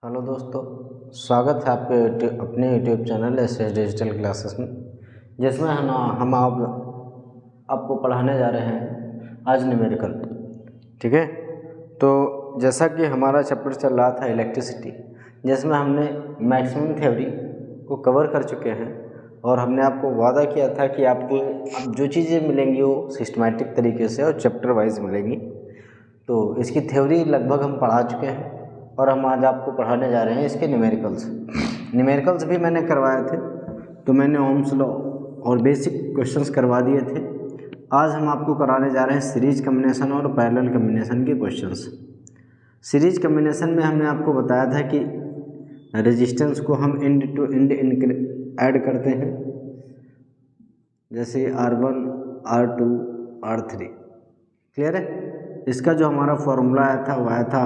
Hello दोस्तों, स्वागत है आपके अपने YouTube channel SS digital classes में, जिसमें हम आपको पढ़ाने जा रहे हैं आज न्यूमेरिकल। ठीक है, तो जैसा कि हमारा चैप्टर चल रहा था इलेक्ट्रिसिटी, जिसमें हमने मैक्सिमम थ्योरी को कवर कर चुके हैं और हमने आपको वादा किया था कि आपको अब जो चीज़ें मिलेंगी वो सिस्टमैटिक तरीके से और चैप्टर वाइज मिलेंगी। तो इसकी थ्योरी लगभग हम पढ़ा चुके हैं और हम आज आपको पढ़ाने जा रहे हैं इसके न्यूमेरिकल्स भी मैंने करवाए थे, तो मैंने ओम्स लॉ और बेसिक क्वेश्चंस करवा दिए थे। आज हम आपको कराने जा रहे हैं सीरीज कम्बिनेशन और पैरेलल कम्बिनेशन के क्वेश्चंस। सीरीज कम्बिनेशन में हमने आपको बताया था कि रेजिस्टेंस को हम इंड टू इंड ऐड करते हैं, जैसे R1, R2, R3। क्लियर है? इसका जो हमारा फॉर्मूला आया था वह था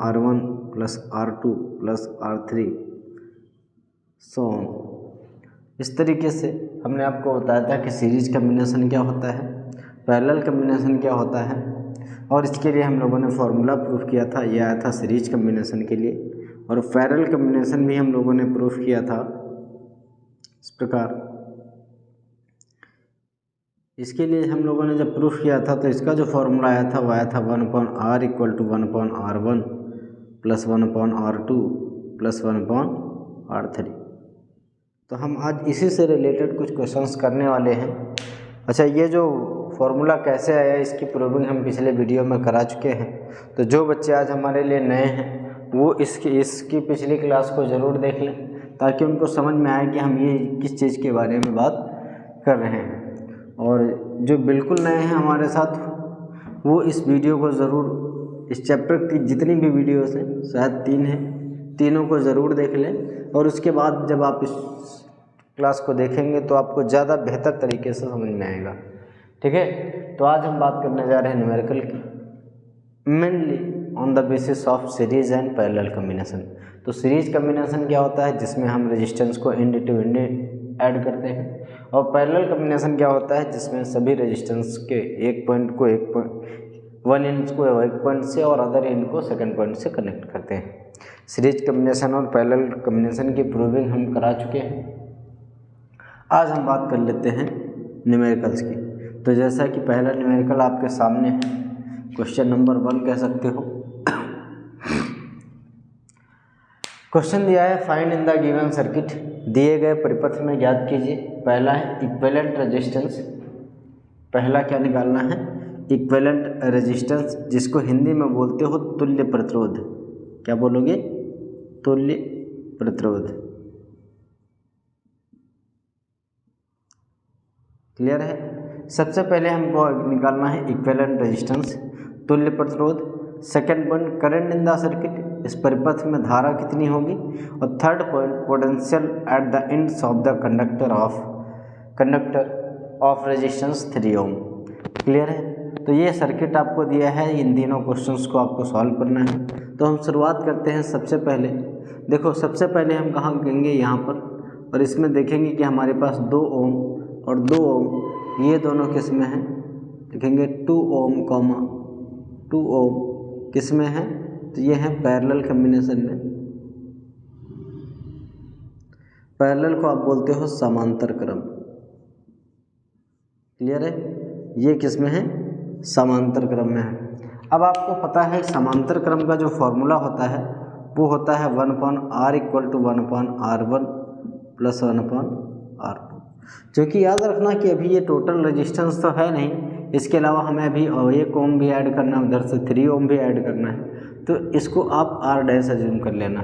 R1 plus R2 plus R3 so on. इस तरीके से हमने आपको बताया था कि सीरीज कम्बिनेशन क्या होता है, पैरेलल कम्बिनेशन क्या होता है, और इसके लिए हम लोगों ने फार्मूला प्रूफ किया था। यह आया था सीरीज कम्बिनेशन के लिए, और पैरेलल कम्बिनेशन भी हम लोगों ने प्रूफ किया था इस प्रकार। इसके लिए हम लोगों ने जब प्रूफ किया था तो इसका जो फॉर्मूला आया था वह आया था 1/r equal to 1/r1 plus 1/r2 plus 1/r3। तो हम आज इसी से रिलेटेड कुछ क्वेश्चंस करने वाले हैं। अच्छा, ये जो फॉर्मूला कैसे आया इसकी प्रूविंग हम पिछले वीडियो में करा चुके हैं, तो जो बच्चे आज हमारे लिए नए हैं वो इसकी पिछली क्लास को ज़रूर देख लें, ताकि उनको समझ में आए कि हम ये किस चीज़ के बारे में बात कर रहे हैं। और जो बिल्कुल नए हैं हमारे साथ, वो इस वीडियो को ज़रूर, इस चैप्टर की जितनी भी वीडियोस हैं, शायद 3 हैं, तीनों को ज़रूर देख लें, और उसके बाद जब आप इस क्लास को देखेंगे तो आपको ज़्यादा बेहतर तरीके से समझ में आएगा। ठीक है, तो आज हम बात करने जा रहे हैं न्यूमेरिकल की, mainly on the basis of series and parallel combination. तो सीरीज कम्बिनेशन क्या होता है, जिसमें हम रेजिस्टेंस को इंड टू इंड ऐड करते हैं, और पैरेलल कम्बिनेशन क्या होता है जिसमें सभी रेजिस्टेंस के एक पॉइंट को वन एंड को एक पॉइंट से और अदर एंड को सेकंड पॉइंट से कनेक्ट करते हैं। सीरीज कम्बिनेशन और पैरेलल कम्बिनेशन की प्रूविंग हम करा चुके हैं। आज हम बात कर लेते हैं न्यूमेरिकल्स की। तो जैसा कि पहला न्यूमेरिकल आपके सामने है, क्वेश्चन नंबर 1 कह सकते हो। क्वेश्चन दिया है, find in the given circuit, दिए गए परिपथ में ज्ञात कीजिए। पहला है इक्विवेलेंट रेजिस्टेंस। पहला क्या निकालना है? इक्विवेलेंट रेजिस्टेंस, जिसको हिंदी में बोलते हो तुल्य प्रतिरोध। क्या बोलोगे? तुल्य प्रतिरोध। क्लियर है? सबसे पहले हमको निकालना है इक्विवेलेंट रेजिस्टेंस, तुल्य प्रतिरोध। Second point, current in the circuit, इस परिपथ में धारा कितनी होगी। और third point, potential at the ends of the conductor of resistance 3 ohm. Clear है? तो ये सर्किट आपको दिया है, इन तीनों क्वेश्चंस को आपको सॉल्व करना है। तो हम शुरुआत करते हैं। सबसे पहले देखो, सबसे पहले हम कहाँ गएंगे, यहाँ पर, और इसमें देखेंगे कि हमारे पास 2 ओम और 2 ओम, ये दोनों किस में हैं। देखेंगे 2 ओम, 2 ओम किस में है, तो ये है पैरेलल कम्बिनेशन में। पैरेलल को आप बोलते हो समांतर क्रम। क्लियर है? ये किस में है? समांतर क्रम में है। अब आपको पता है समांतर क्रम का जो फॉर्मूला होता है वो होता है 1/r equal to 1/r1 plus 1/r2। जो कि याद रखना कि अभी ये टोटल रेजिस्टेंस तो है नहीं, इसके अलावा हमें अभी 1 ओम भी ऐड करना है, उधर से 3 ओम भी ऐड करना है, तो इसको आप r डैश अज्यूम कर लेना।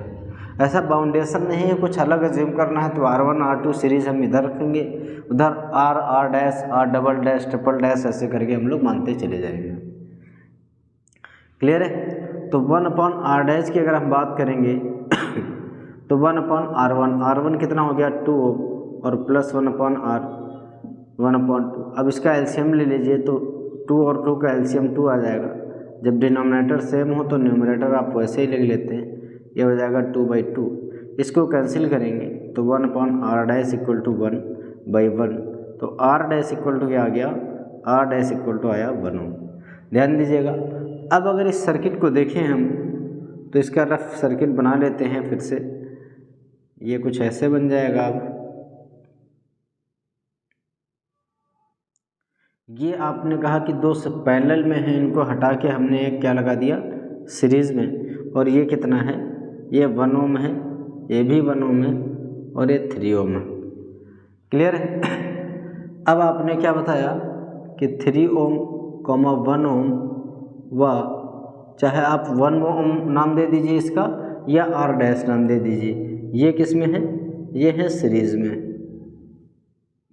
ऐसा बाउंडेशन नहीं है कुछ अलग अज्यूम करना है, तो R1 R2 सीरीज हम इधर रखेंगे, उधर R dash, R double dash, triple dash, ऐसे करके हम लोग मानते चले जाएंगे। क्लियर है? तो 1/r डैश की अगर हम बात करेंगे तो 1/r1 कितना हो गया 2 और प्लस 1/r 1/2। अब इसका एलसीएम ले लीजिए, तो 2 और 2 का एलसीएम 2 आ जाएगा। जब डिनोमिनेटर सेम हो तो न्यूमरेटर आप वैसे ही लिख लेते हैं, ये हो जाएगा 2/2। इसको कैंसिल करेंगे तो 1/r डैश इक्वल टू 1/1। तो r डैश इक्वल टू क्या आ गया, r डैश इक्वल टू आया 1 ओम। ध्यान दीजिएगा। अब अगर इस सर्किट को देखें हम, तो इसका रफ सर्किट बना लेते हैं फिर से। ये कुछ ऐसे बन जाएगा। अब ये आपने कहा कि दो पैरेलल में है, इनको हटा के हमने एक क्या लगा दिया, सीरीज में। और ये कितना है, ये 1 ओम है, ये भी 1 ओम है और ये 3 ओम है। क्लियर है। अब आपने क्या बताया कि 3 ओम 1 ओम व चाहे आप 1 ओम नाम दे दीजिए इसका या आर डैश नाम दे दीजिए, ये किस में है, ये है सीरीज में।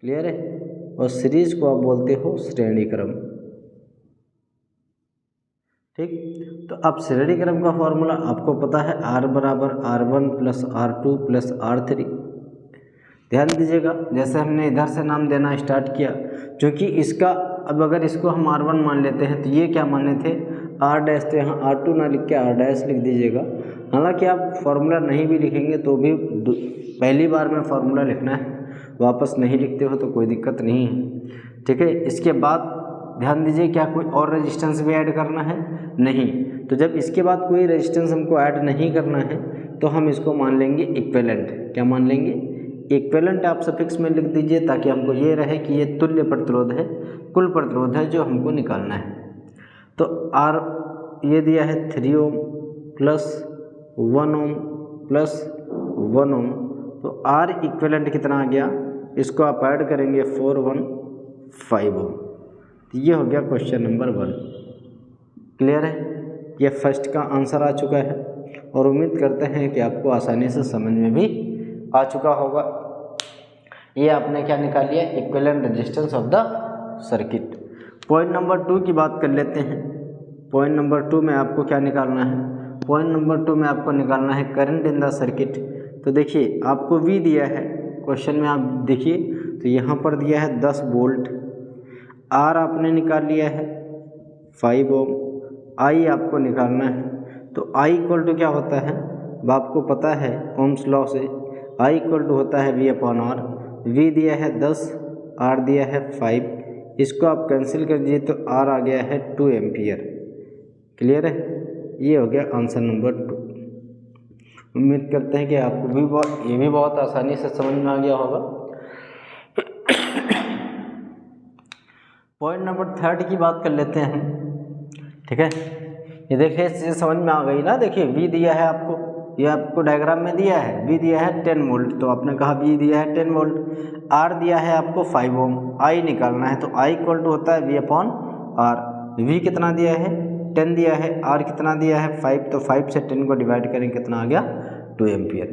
क्लियर है। और सीरीज को आप बोलते हो श्रेणी क्रम। ठीक, तो अब श्रेणी क्रम का फॉर्मूला आपको पता है, R बराबर R1 plus R2 plus R3। ध्यान दीजिएगा, जैसे हमने इधर से नाम देना स्टार्ट किया, क्योंकि इसका अब अगर इसको हम R1 मान लेते हैं तो ये क्या माने थे, R डैश, तो यहाँ R2 ना लिख के R डैश लिख दीजिएगा। हालांकि आप फॉर्मूला नहीं भी लिखेंगे तो भी पहली बार में फॉर्मूला लिखना है, वापस नहीं लिखते हो तो कोई दिक्कत नहीं है। ठीक है। इसके बाद ध्यान दीजिए, क्या कोई और रेजिस्टेंस भी ऐड करना है, नहीं। तो जब इसके बाद कोई रेजिस्टेंस हमको ऐड नहीं करना है तो हम इसको मान लेंगे इक्विवेलेंट। क्या मान लेंगे, इक्विवेलेंट। आप सफिक्स में लिख दीजिए ताकि हमको ये रहे कि ये तुल्य प्रतिरोध है, कुल प्रतिरोध है जो हमको निकालना है। तो R ये दिया है 3 ओम प्लस 1 ओम प्लस 1 ओम, तो R इक्विवेलेंट कितना आ गया, इसको आप ऐड करेंगे 415 ओम। ये हो गया क्वेश्चन नंबर 1। क्लियर है। ये फर्स्ट का आंसर आ चुका है और उम्मीद करते हैं कि आपको आसानी से समझ में भी आ चुका होगा। ये आपने क्या निकाल लिया, equivalent resistance of the circuit. Point number 2 की बात कर लेते हैं। पॉइंट नंबर 2 में आपको क्या निकालना है, पॉइंट नंबर 2 में आपको निकालना है करंट इन द सर्किट। तो देखिए आपको V दिया है क्वेश्चन में, आप देखिए तो यहाँ पर दिया है 10 वोल्ट, R आपने निकाल लिया है 5 ओम, I आपको निकालना है। तो I इक्वल टू क्या होता है, अब आपको पता है ओम्स लॉ से, I इक्वल टू होता है V अपॉन R। V दिया है 10, R दिया है 5, इसको आप कैंसिल कर दीजिए तो R आ गया है 2 एम्पियर। क्लियर है। ये हो गया आंसर नंबर 2। उम्मीद करते हैं कि आपको भी ये भी बहुत आसानी से समझ में आ गया होगा। पॉइंट नंबर 3 की बात कर लेते हैं हम। ठीक है, ये देखिए चीज़ समझ में आ गई ना। देखिए V दिया है आपको, ये आपको डायग्राम में दिया है, V दिया है 10 वोल्ट, तो आपने कहा V दिया है 10 वोल्ट, R दिया है आपको 5 ओम, I निकालना है। तो I इक्वल टू होता है V अपॉन R। V कितना दिया है, 10 दिया है, R कितना दिया है 5, तो 5 से 10 को डिवाइड करें कितना आ गया, 2 एम्पियर।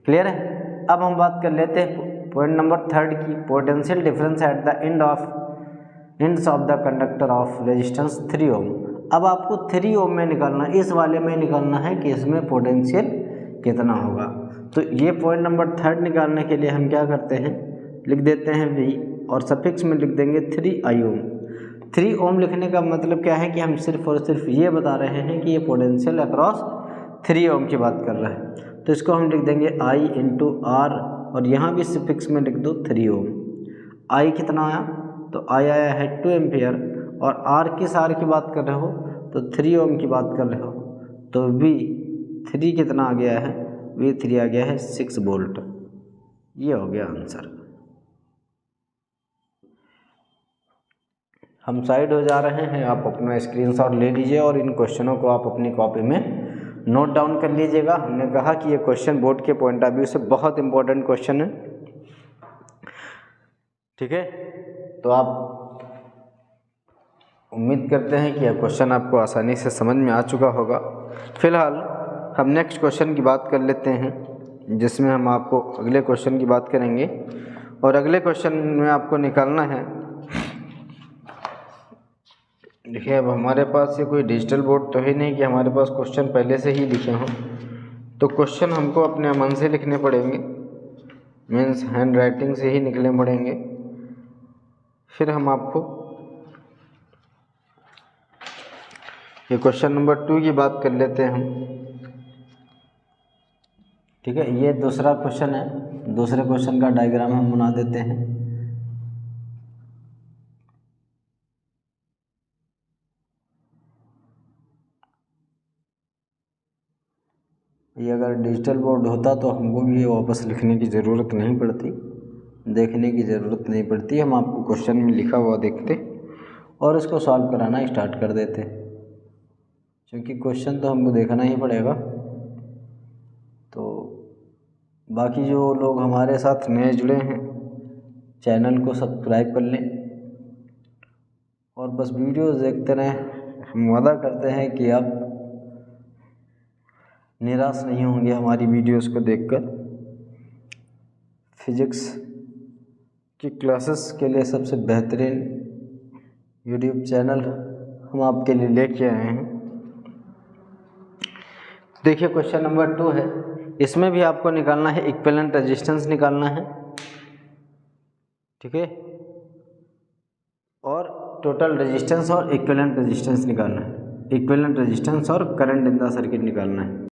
क्लियर है। अब हम बात कर लेते हैं पॉइंट नंबर 3 की, potential difference at the ends of the conductor of resistance 3 ओम। अब आपको 3 ओम में निकालना, इस वाले में निकालना है कि इसमें पोटेंशियल कितना होगा। तो ये पॉइंट नंबर 3 निकालने के लिए हम क्या करते हैं, लिख देते हैं V और सफिक्स में लिख देंगे 3 ओम। 3 ओम लिखने का मतलब क्या है कि हम सिर्फ और सिर्फ ये बता रहे हैं कि ये पोटेंशियल अक्रॉस 3 ओम की बात कर रहा है। तो इसको हम लिख देंगे I इंटू R और यहाँ भी सफिक्स में लिख दो 3 ओम। I कितना आया, तो I आया है 2 एम्पियर, और R किस R की बात कर रहे हो, तो 3 ओम की बात कर रहे हो। तो V3 कितना आ गया है, V3 आ गया है 6 वोल्ट। ये हो गया आंसर। हम साइड हो जा रहे हैं, आप अपना स्क्रीनशॉट ले लीजिए और इन क्वेश्चनों को आप अपनी कॉपी में नोट डाउन कर लीजिएगा। हमने कहा कि ये क्वेश्चन बोर्ड के पॉइंट ऑफ व्यू से बहुत इंपॉर्टेंट क्वेश्चन है। ठीक है, तो आप उम्मीद करते हैं कि यह क्वेश्चन आपको आसानी से समझ में आ चुका होगा। फिलहाल हम नेक्स्ट क्वेश्चन की बात कर लेते हैं, जिसमें हम आपको अगले क्वेश्चन की बात करेंगे। और अगले क्वेश्चन में आपको निकालना है, देखिए अब हमारे पास ये कोई डिजिटल बोर्ड तो है नहीं कि हमारे पास क्वेश्चन पहले से ही लिखे हों, तो क्वेश्चन हमको अपने मन से लिखने पड़ेंगे, मीन्स हैंड राइटिंग से ही निकलने पड़ेंगे। फिर हम आपको ये क्वेश्चन नंबर 2 की बात कर लेते हैं हम। ठीक है, ये दूसरा क्वेश्चन है, दूसरे क्वेश्चन का डायग्राम हम बना देते हैं। अगर डिजिटल बोर्ड होता तो हमको भी वापस लिखने की ज़रूरत नहीं पड़ती, देखने की ज़रूरत नहीं पड़ती। हम आपको क्वेश्चन में लिखा हुआ देखते और इसको सॉल्व कराना स्टार्ट कर देते, क्योंकि क्वेश्चन तो हमको देखना ही पड़ेगा। तो बाकी जो लोग हमारे साथ नए जुड़े हैं, चैनल को सब्सक्राइब कर लें और बस वीडियोस देखते रहें। हम वादा करते हैं कि आप निराश नहीं होंगे हमारी वीडियोस को देखकर। फिजिक्स की क्लासेस के लिए सबसे बेहतरीन यूट्यूब चैनल हम आपके लिए लेके आए हैं। देखिए क्वेश्चन नंबर 2 है, इसमें भी आपको निकालना है इक्विवेलेंट रेजिस्टेंस निकालना है, ठीक है, और टोटल रेजिस्टेंस और इक्विवेलेंट रेजिस्टेंस निकालना है, इक्विवेलेंट रेजिस्टेंस और करंट इन द सर्किट निकालना है।